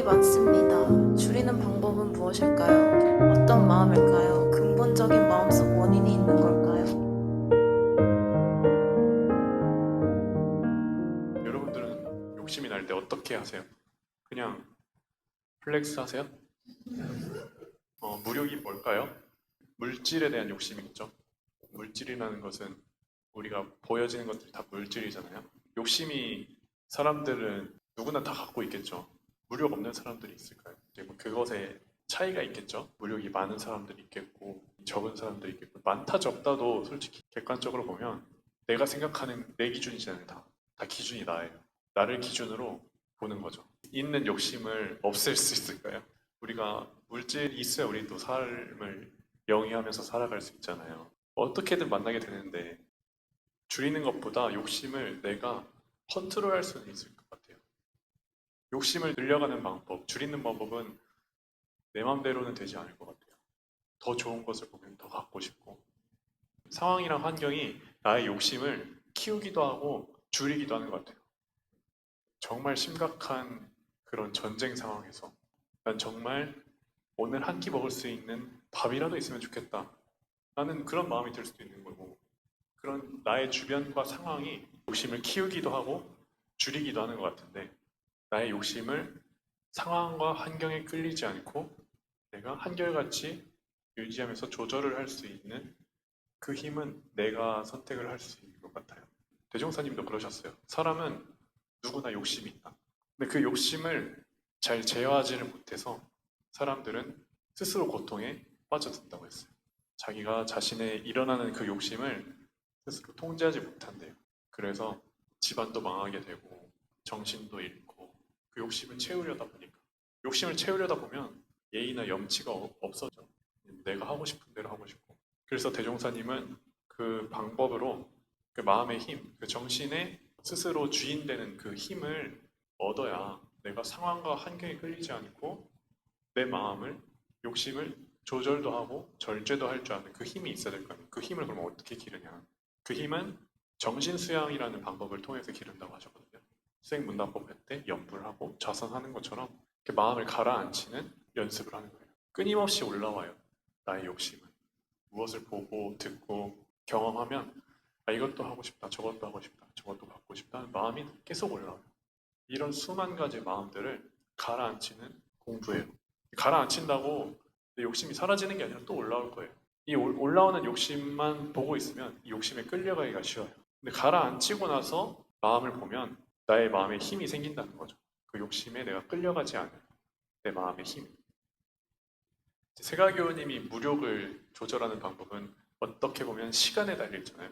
많습니다. 줄이는 방법은 무엇일까요? 어떤 마음일까요? 근본적인 마음속 원인이 있는 걸까요? 여러분들은 욕심이 날 때 어떻게 하세요? 그냥 플렉스 하세요? 무력이 뭘까요? 물질에 대한 욕심이겠죠? 물질이라는 것은 우리가 보여지는 것들이 다 물질이잖아요. 욕심이 사람들은 누구나 다 갖고 있겠죠. 무력 없는 사람들이 있을까요? 이제 뭐 그것에 차이가 있겠죠. 무력이 많은 사람들이 있겠고 적은 사람들이 있겠고 많다 적다도 솔직히 객관적으로 보면 내가 생각하는 내 기준이잖아요. 다 기준이 나예요. 나를 기준으로 보는 거죠. 있는 욕심을 없앨 수 있을까요? 우리가 물질이 있어야 우리도 삶을 영위하면서 살아갈 수 있잖아요. 어떻게든 만나게 되는데 줄이는 것보다 욕심을 내가 컨트롤할 수는 있을 것 같아요. 욕심을 늘려가는 방법, 줄이는 방법은 내 맘대로는 되지 않을 것 같아요. 더 좋은 것을 보면 더 갖고 싶고 상황이랑 환경이 나의 욕심을 키우기도 하고 줄이기도 하는 것 같아요. 정말 심각한 그런 전쟁 상황에서 난 정말 오늘 한 끼 먹을 수 있는 밥이라도 있으면 좋겠다. 나는 그런 마음이 들 수도 있는 거고 그런 나의 주변과 상황이 욕심을 키우기도 하고 줄이기도 하는 것 같은데 나의 욕심을 상황과 환경에 끌리지 않고 내가 한결같이 유지하면서 조절을 할 수 있는 그 힘은 내가 선택을 할 수 있는 것 같아요. 대종사님도 그러셨어요. 사람은 누구나 욕심이 있다. 근데 그 욕심을 잘 제어하지를 못해서 사람들은 스스로 고통에 빠져든다고 했어요. 자기가 자신의 일어나는 그 욕심을 스스로 통제하지 못한대요. 그래서 집안도 망하게 되고 정신도 잃고 그 욕심을 채우려다 보니까 욕심을 채우려다 보면 예의나 염치가 없어져. 내가 하고 싶은 대로 하고 싶고 그래서 대종사님은 그 방법으로 그 마음의 힘, 그 정신에 스스로 주인되는 그 힘을 얻어야 내가 상황과 환경에 끌리지 않고 내 마음을, 욕심을 조절도 하고 절제도 할 줄 아는 그 힘이 있어야 될 거 아니에요. 그 힘을 그럼 어떻게 기르냐? 그 힘은 정신 수양이라는 방법을 통해서 기른다고 하셨거든요. 수행문답법 할 때 연불 하고 좌선하는 것처럼 이렇게 마음을 가라앉히는 연습을 하는 거예요. 끊임없이 올라와요. 나의 욕심은. 무엇을 보고 듣고 경험하면 이것도 하고 싶다, 저것도 하고 싶다, 저것도 갖고 싶다 는 마음이 계속 올라와요. 이런 수만 가지 마음들을 가라앉히는 공부예요. 가라앉힌다고 내 욕심이 사라지는 게 아니라 또 올라올 거예요. 이 올라오는 욕심만 보고 있으면 이 욕심에 끌려가기가 쉬워요. 근데 가라앉히고 나서 마음을 보면 나의 마음에 힘이 생긴다는 거죠. 그 욕심에 내가 끌려가지 않은 내 마음의 힘. 세가교우님이 무력을 조절하는 방법은 어떻게 보면 시간에 달려있잖아요.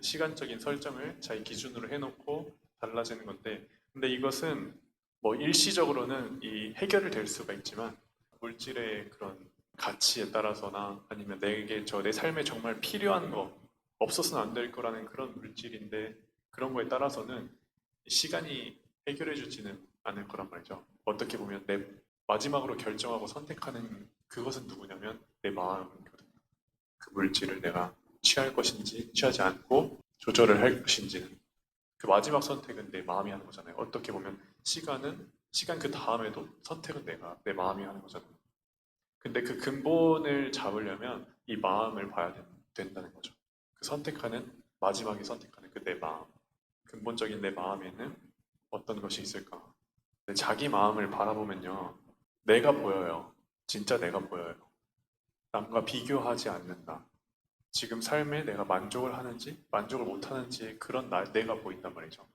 시간적인 설정을 자기 기준으로 해놓고 달라지는 건데, 근데 이것은 뭐 일시적으로는 이 해결이 될 수가 있지만 물질의 그런 가치에 따라서나 아니면 내게 내 삶에 정말 필요한 거 없어서는 안 될 거라는 그런 물질인데 그런 거에 따라서는 시간이 해결해 주지는 않을 거란 말이죠. 어떻게 보면 내 마지막으로 결정하고 선택하는 그것은 누구냐면 내 마음이거든요. 그 물질을 내가 취할 것인지 취하지 않고 조절을 할 것인지는 그 마지막 선택은 내 마음이 하는 거잖아요. 어떻게 보면 시간 그 다음에도 선택은 내 마음이 하는 거잖아요. 근데 그 근본을 잡으려면 이 마음을 봐야 된다는 거죠. 그 선택하는 마지막에 선택하는 그 내 마음. 근본적인 내 마음에는 어떤 것이 있을까? 자기 마음을 바라보면요. 내가 보여요. 진짜 내가 보여요. 남과 비교하지 않는다. 지금 삶에 내가 만족을 하는지 만족을 못하는지 그런 내가 보인단 말이죠.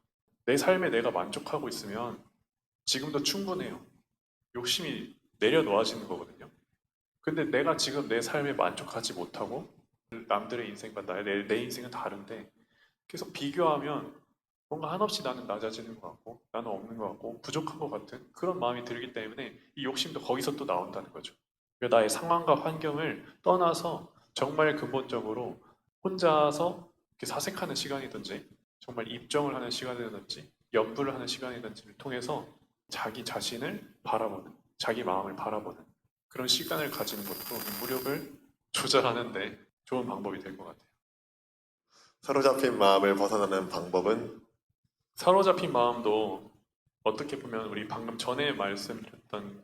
내 삶에 내가 만족하고 있으면 지금도 충분해요. 욕심이 내려놓아지는 거거든요. 근데 내가 지금 내 삶에 만족하지 못하고 남들의 인생과 내 인생은 다른데 계속 비교하면 뭔가 한없이 나는 낮아지는 것 같고 나는 없는 것 같고 부족한 것 같은 그런 마음이 들기 때문에 이 욕심도 거기서 또 나온다는 거죠. 그러니까 나의 상황과 환경을 떠나서 정말 근본적으로 혼자서 이렇게 사색하는 시간이든지 정말 입정을 하는 시간이든지 연구를 하는 시간이든지를 통해서 자기 자신을 바라보는 자기 마음을 바라보는 그런 시간을 가지는 것도 이 무력을 조절하는데 좋은 방법이 될 것 같아요. 사로잡힌 마음을 벗어나는 방법은 사로잡힌 마음도 어떻게 보면 우리 방금 전에 말씀드렸던 어떤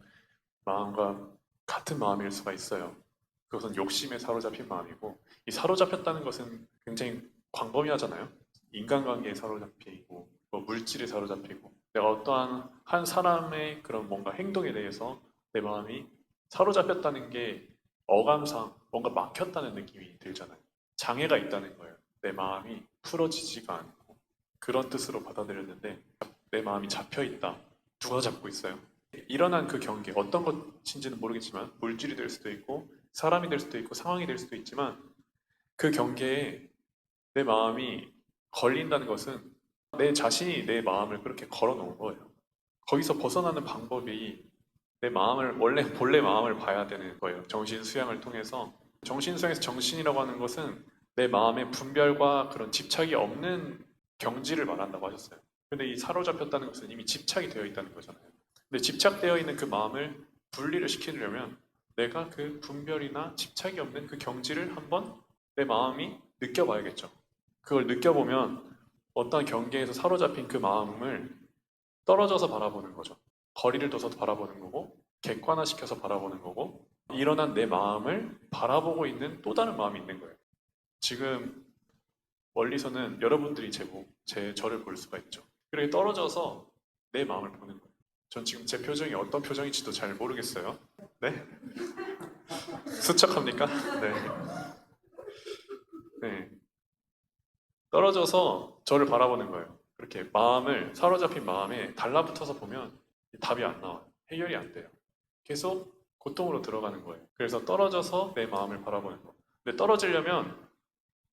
마음과 같은 마음일 수가 있어요. 그것은 욕심에 사로잡힌 마음이고, 이 사로잡혔다는 것은 굉장히 광범위하잖아요. 인간관계에 사로잡히고, 뭐 물질에 사로잡히고, 내가 어떠한 한 사람의 그런 뭔가 행동에 대해서 내 마음이 사로잡혔다는 게 어감상 뭔가 막혔다는 느낌이 들잖아요. 장애가 있다는 거예요. 내 마음이 풀어지지가 않고 그런 뜻으로 받아들였는데 내 마음이 잡혀 있다. 누가 잡고 있어요? 일어난 그 경계, 어떤 것인지는 모르겠지만 물질이 될 수도 있고 사람이 될 수도 있고 상황이 될 수도 있지만 그 경계에 내 마음이 걸린다는 것은 내 자신이 내 마음을 그렇게 걸어 놓은 거예요. 거기서 벗어나는 방법이 내 마음을 원래 본래 마음을 봐야 되는 거예요. 정신 수양을 통해서 정신 수양에서 정신이라고 하는 것은 내 마음의 분별과 그런 집착이 없는 경지를 말한다고 하셨어요. 근데 이 사로잡혔다는 것은 이미 집착이 되어 있다는 거잖아요. 근데 집착되어 있는 그 마음을 분리를 시키려면 내가 그 분별이나 집착이 없는 그 경지를 한번 내 마음이 느껴봐야겠죠. 그걸 느껴보면 어떤 경계에서 사로잡힌 그 마음을 떨어져서 바라보는 거죠. 거리를 둬서 바라보는 거고 객관화시켜서 바라보는 거고 일어난 내 마음을 바라보고 있는 또 다른 마음이 있는 거예요. 지금 멀리서는 여러분들이 저를 볼 수가 있죠. 그렇게 떨어져서 내 마음을 보는 거예요. 전 지금 제 표정이 어떤 표정인지도 잘 모르겠어요. 네? 수척합니까? 네. 네. 떨어져서 저를 바라보는 거예요. 그렇게 마음을 사로잡힌 마음에 달라붙어서 보면 답이 안 나와요. 해결이 안 돼요. 계속 고통으로 들어가는 거예요. 그래서 떨어져서 내 마음을 바라보는 거. 근데 떨어지려면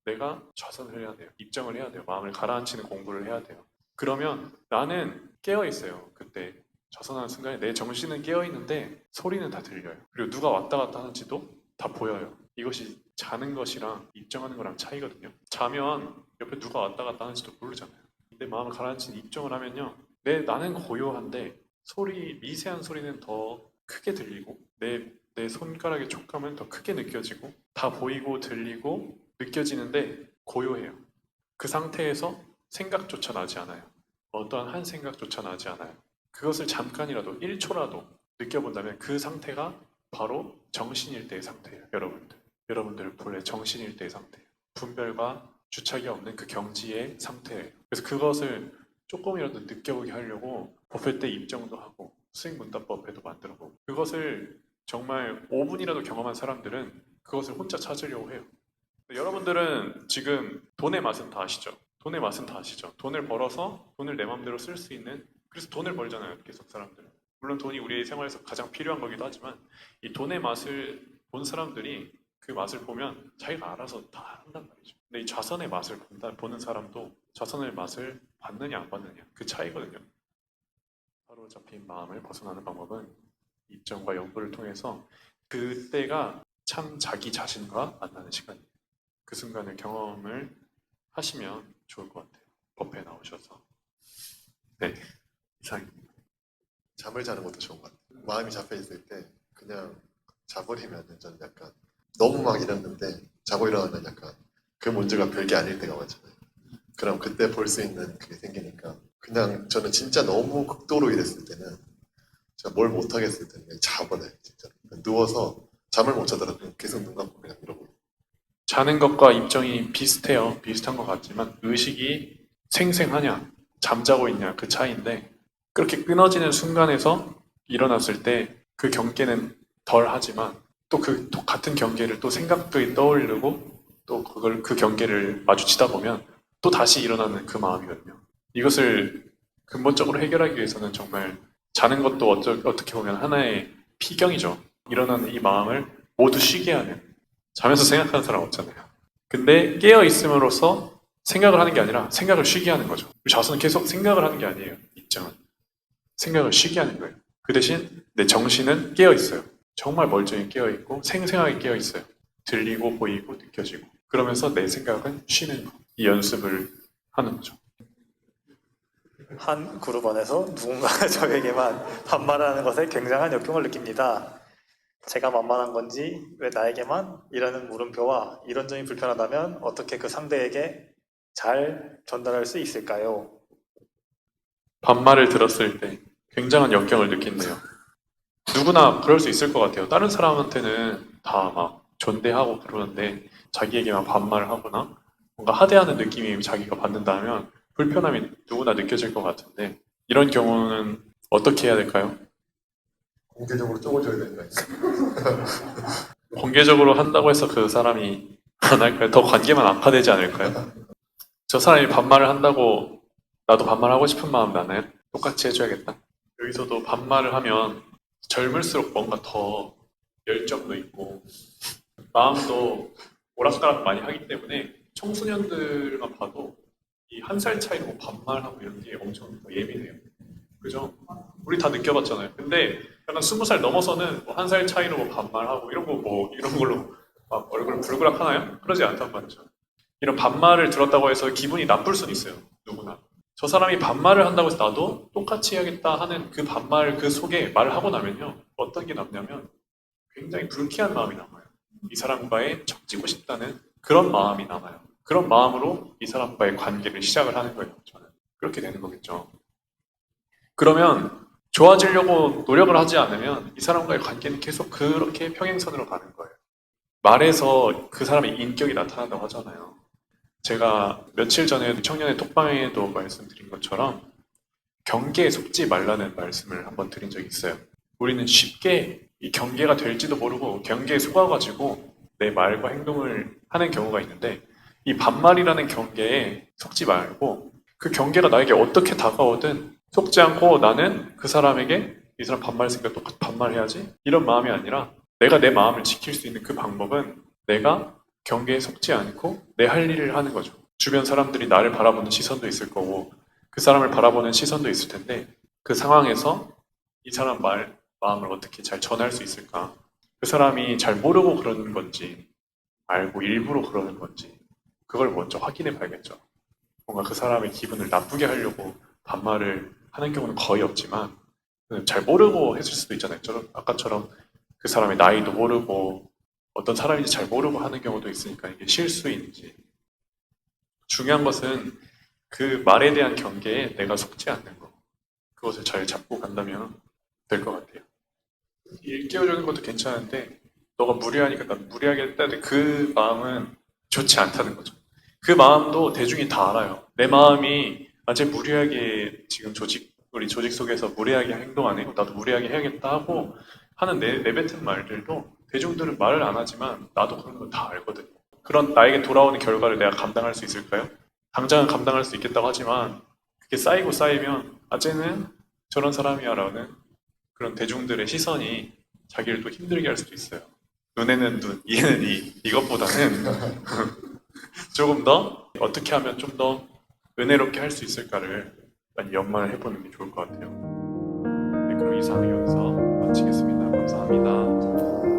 내가 좌선을 해야 돼요. 입정을 해야 돼요. 마음을 가라앉히는 공부를 해야 돼요. 그러면 나는 깨어 있어요. 그때 좌선하는 순간에 내 정신은 깨어 있는데 소리는 다 들려요. 그리고 누가 왔다 갔다 하는지도 다 보여요. 이것이 자는 것이랑 입정하는 거랑 차이거든요. 자면 옆에 누가 왔다 갔다 하는지도 모르잖아요. 내 마음을 가라앉히는 입정을 하면요. 나는 고요한데 미세한 소리는 더 크게 들리고 내 손가락의 촉감은 더 크게 느껴지고 다 보이고 들리고 느껴지는데 고요해요. 그 상태에서 생각조차 나지 않아요. 어떠한 한 생각조차 나지 않아요. 그것을 잠깐이라도 1초라도 느껴본다면 그 상태가 바로 정신일 때의 상태예요. 여러분들 본래 정신일 때의 상태예요. 분별과 주착이 없는 그 경지의 상태예요. 그래서 그것을 조금이라도 느껴보게 하려고 법회 때 입정도 하고 수행문답법회도 만들어보고 그것을 정말 5분이라도 경험한 사람들은 그것을 혼자 찾으려고 해요. 여러분들은 지금 돈의 맛은 다 아시죠? 돈의 맛은 다 아시죠? 돈을 벌어서 돈을 내 마음대로 쓸 수 있는 그래서 돈을 벌잖아요. 계속 사람들은. 물론 돈이 우리의 생활에서 가장 필요한 거기도 하지만 이 돈의 맛을 본 사람들이 그 맛을 보면 자기가 알아서 다 한단 말이죠. 근데 이 좌선의 맛을 보는 사람도 좌선의 맛을 받느냐 안 받느냐 그 차이거든요. 사로잡힌 마음을 벗어나는 방법은 입정과 연구를 통해서 그때가 참 자기 자신과 만나는 시간이에요. 그 순간을 경험을 하시면 좋을 것 같아요. 법회에 나오셔서. 네, 이상입니다. 잠을 자는 것도 좋은 것 같아요. 마음이 잡혀 있을 때 그냥 자버리면 저는 약간 너무 막 이랬는데 자고 일어나면 약간 그 문제가 별게 아닐 때가 많잖아요. 그럼 그때 볼 수 있는 그게 생기니까 그냥 저는 진짜 너무 극도로 이랬을 때는 제가 뭘 못하겠을 때는 그냥 자버려요. 진짜 누워서 잠을 못 자더라도 계속 눈 감고 그냥 이러고 자는 것과 입정이 비슷해요. 비슷한 것 같지만 의식이 생생하냐, 잠자고 있냐 그 차이인데 그렇게 끊어지는 순간에서 일어났을 때 그 경계는 덜 하지만 또 같은 경계를 또 생각들이 떠오르고 또 그 경계를 마주치다 보면 또 다시 일어나는 그 마음이거든요. 이것을 근본적으로 해결하기 위해서는 정말 자는 것도 어떻게 보면 하나의 피경이죠. 일어나는 이 마음을 모두 쉬게 하는 자면서 생각하는 사람 없잖아요. 근데 깨어 있음으로써 생각을 하는 게 아니라 생각을 쉬게 하는 거죠. 자수는 계속 생각을 하는 게 아니에요. 입장은 생각을 쉬게 하는 거예요. 그 대신 내 정신은 깨어 있어요. 정말 멀쩡히 깨어 있고 생생하게 깨어 있어요. 들리고 보이고 느껴지고 그러면서 내 생각은 쉬는 거. 이 연습을 하는 거죠. 한 그룹 안에서 누군가가 저에게만 반말하는 것에 굉장한 역경을 느낍니다. 제가 만만한 건지 왜 나에게만? 이라는 물음표와 이런 점이 불편하다면 어떻게 그 상대에게 잘 전달할 수 있을까요? 반말을 들었을 때 굉장한 역경을 느낀대요. 누구나 그럴 수 있을 것 같아요. 다른 사람한테는 다 막 존대하고 그러는데 자기에게만 반말을 하거나 뭔가 하대하는 느낌이 자기가 받는다면 불편함이 누구나 느껴질 것 같은데 이런 경우는 어떻게 해야 될까요? 공개적으로 쪼궈줘야 된다. 공개적으로 한다고 해서 그 사람이 안 할까요? 더 관계만 악화되지 않을까요? 저 사람이 반말을 한다고 나도 반말하고 싶은 마음 나나요? 똑같이 해줘야겠다. 여기서도 반말을 하면 젊을수록 뭔가 더 열정도 있고 마음도 오락가락 많이 하기 때문에 청소년들만 봐도 이 한 살 차이로 반말하고 이런 게 엄청 더 예민해요. 그죠? 우리 다 느껴봤잖아요. 근데 약간 20살 넘어서는 뭐 한 살 차이로 뭐 반말하고 이런 거 뭐 이런 걸로 막 얼굴 불그락 하나요? 그러지 않단 말이죠. 이런 반말을 들었다고 해서 기분이 나쁠 수는 있어요. 누구나. 저 사람이 반말을 한다고 해서 나도 똑같이 해야겠다 하는 그 반말 그 속에 말을 하고 나면요. 어떤 게 남냐면 굉장히 불쾌한 마음이 남아요. 이 사람과의 척지고 싶다는 그런 마음이 남아요. 그런 마음으로 이 사람과의 관계를 시작을 하는 거예요. 저는. 그렇게 되는 거겠죠. 그러면 좋아지려고 노력을 하지 않으면 이 사람과의 관계는 계속 그렇게 평행선으로 가는 거예요. 말에서 그 사람의 인격이 나타난다고 하잖아요. 제가 며칠 전에 청년의 톡방에도 말씀드린 것처럼 경계에 속지 말라는 말씀을 한번 드린 적이 있어요. 우리는 쉽게 이 경계가 될지도 모르고 경계에 속아가지고 내 말과 행동을 하는 경우가 있는데 이 반말이라는 경계에 속지 말고 그 경계가 나에게 어떻게 다가오든 속지 않고 나는 그 사람에게 이 사람 반말 했으니까 똑같이 반말해야지 이런 마음이 아니라 내가 내 마음을 지킬 수 있는 그 방법은 내가 경계에 속지 않고 내 할 일을 하는 거죠. 주변 사람들이 나를 바라보는 시선도 있을 거고 그 사람을 바라보는 시선도 있을 텐데 그 상황에서 이 사람 마음을 어떻게 잘 전할 수 있을까? 그 사람이 잘 모르고 그러는 건지 알고 일부러 그러는 건지 그걸 먼저 확인해 봐야겠죠. 뭔가 그 사람의 기분을 나쁘게 하려고 반말을 하는 경우는 거의 없지만 잘 모르고 했을 수도 있잖아요. 아까처럼 그 사람의 나이도 모르고 어떤 사람인지 잘 모르고 하는 경우도 있으니까 이게 실수인지 중요한 것은 그 말에 대한 경계에 내가 속지 않는 거 그것을 잘 잡고 간다면 될 것 같아요. 일깨워주는 것도 괜찮은데 너가 무리하니까 난 무리하게 했다는데 그 마음은 좋지 않다는 거죠. 그 마음도 대중이 다 알아요. 내 마음이 쟤 무리하게 지금 우리 조직 속에서 무리하게 행동 안 해고 나도 무리하게 해야겠다 하고 하는 내뱉은 말들도 대중들은 말을 안 하지만 나도 그런 걸 다 알거든요. 그런 나에게 돌아오는 결과를 내가 감당할 수 있을까요? 당장은 감당할 수 있겠다고 하지만 그게 쌓이고 쌓이면 쟤는 저런 사람이야라는 그런 대중들의 시선이 자기를 또 힘들게 할 수도 있어요. 눈에는 눈, 이에는 이 이것보다는 조금 더 어떻게 하면 좀 더 은혜롭게 할 수 있을까를 많이 연마를 해보는 게 좋을 것 같아요. 네, 그럼 이상 여기서 마치겠습니다. 감사합니다.